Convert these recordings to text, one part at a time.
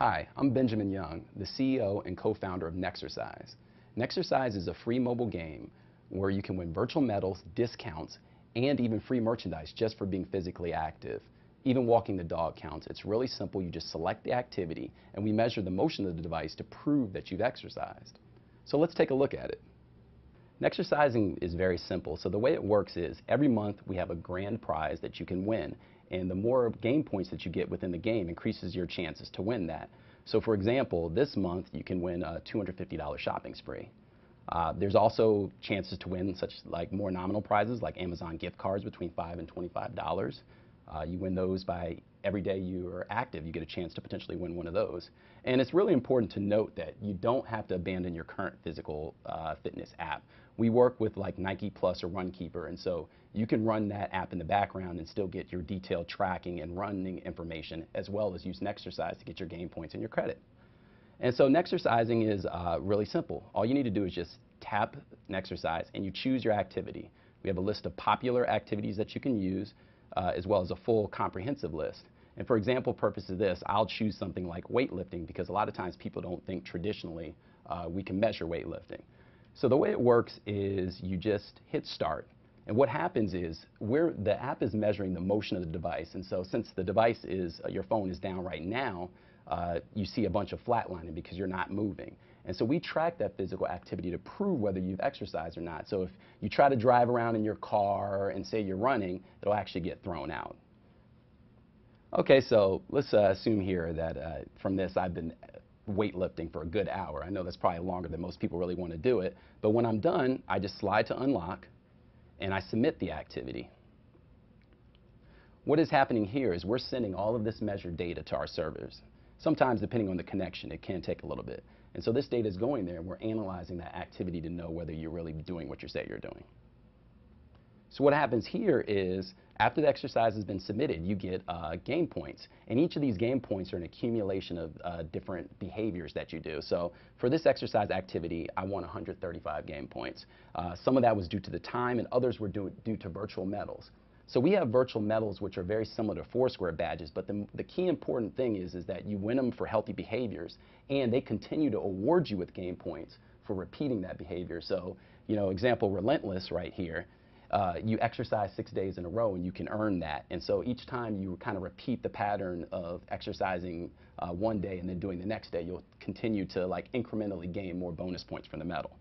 Hi, I'm Benjamin Young, the CEO and co-founder of Nexercise. Nexercise is a free mobile game where you can win virtual medals, discounts, and even free merchandise just for being physically active. Even walking the dog counts. It's really simple. You just select the activity, and we measure the motion of the device to prove that you've exercised. So let's take a look at it. Nexercising is very simple. So the way it works is every month we have a grand prize that you can win. And the more game points that you get within the game increases your chances to win that. So for example, this month you can win a $250 shopping spree. There's also chances to win such like more nominal prizes like Amazon gift cards between $5 and $25. You win those by every day you are active. You get a chance to potentially win one of those. And it's really important to note that you don't have to abandon your current physical fitness app. We work with like Nike Plus or Runkeeper, and so you can run that app in the background and still get your detailed tracking and running information, as well as use Nexercise to get your game points and your credit. And so Nexercising is really simple. All you need to do is just tap Nexercise and you choose your activity. We have a list of popular activities that you can use, as well as a full comprehensive list. And for example purposes of this, I'll choose something like weightlifting because a lot of times people don't think traditionally we can measure weightlifting. So the way it works is you just hit start. And what happens is the app is measuring the motion of the device. And so since the device is, your phone is down right now, you see a bunch of flatlining because you're not moving. And so we track that physical activity to prove whether you've exercised or not. So if you try to drive around in your car and say you're running, it'll actually get thrown out. Okay, so let's assume here that from this I've been weightlifting for a good hour. I know that's probably longer than most people really want to do it. But when I'm done, I just slide to unlock and I submit the activity. What is happening here is we're sending all of this measured data to our servers. Sometimes, depending on the connection, it can take a little bit. And so this data is going there, and we're analyzing that activity to know whether you're really doing what you say you're doing. So what happens here is, after the exercise has been submitted, you get game points. And each of these game points are an accumulation of different behaviors that you do. So for this exercise activity, I won 135 game points. Some of that was due to the time, and others were due to virtual medals. So we have virtual medals which are very similar to Foursquare badges, but the key important thing is that you win them for healthy behaviors, and they continue to award you with game points for repeating that behavior. So, you know, example, relentless right here. You exercise 6 days in a row and you can earn that. And so each time you kind of repeat the pattern of exercising one day and then doing the next day, you'll continue to like incrementally gain more bonus points from the medal.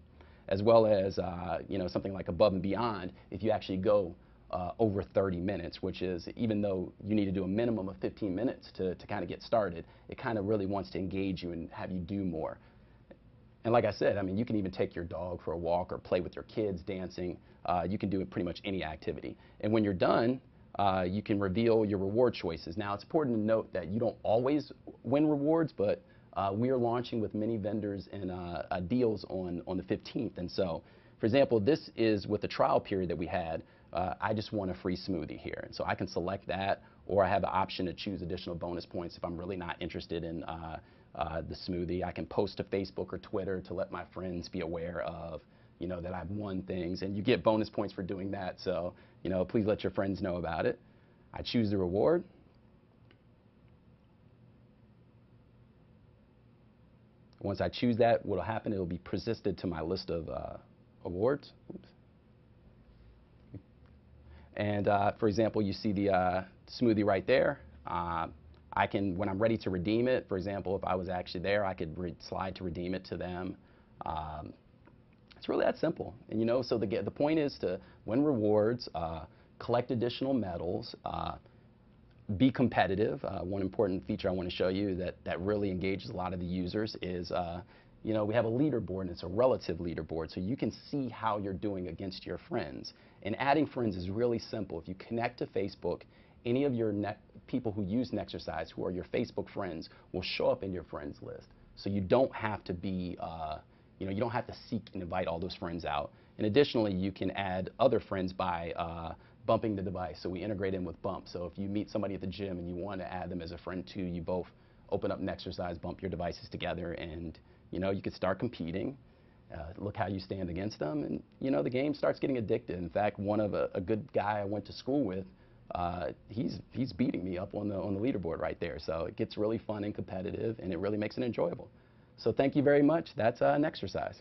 As well as, you know, something like above and beyond, if you actually go over 30 minutes, which is, even though you need to do a minimum of 15 minutes to kind of get started, it kind of really wants to engage you and have you do more. And like I said, I mean, you can even take your dog for a walk or play with your kids dancing. You can do it pretty much any activity. And when you're done, you can reveal your reward choices. Now, it's important to note that you don't always win rewards, but we are launching with many vendors and deals on the 15th. And so, for example, this is with the trial period that we had. I just want a free smoothie here. And so I can select that, or I have the option to choose additional bonus points if I'm really not interested in the smoothie. I can post to Facebook or Twitter to let my friends be aware of, you know, that I've won things, and you get bonus points for doing that. So, you know, please let your friends know about it. I choose the reward. Once I choose that, what will happen, it will be persisted to my list of awards. Oops. And for example, you see the smoothie right there. I can, when I'm ready to redeem it, for example, if I was actually there, I could slide to redeem it to them. It's really that simple. And you know, so the point is to win rewards, collect additional medals, be competitive. One important feature I want to show you that really engages a lot of the users is, you know, we have a leaderboard, and it's a relative leaderboard, so you can see how you're doing against your friends. And adding friends is really simple. If you connect to Facebook, any of your people who use Nexercise, who are your Facebook friends, will show up in your friends list. So you don't have to be, you know, you don't have to seek and invite all those friends out. And additionally, you can add other friends by bumping the device. So we integrate in with Bump. So if you meet somebody at the gym and you want to add them as a friend too, you both open up Nexercise, bump your devices together, and you know, you could start competing. Look how you stand against them, and you know, the game starts getting addictive. In fact, one of a good guy I went to school with, he's beating me up on the leaderboard right there. So it gets really fun and competitive, and it really makes it enjoyable. So thank you very much. That's Nexercise.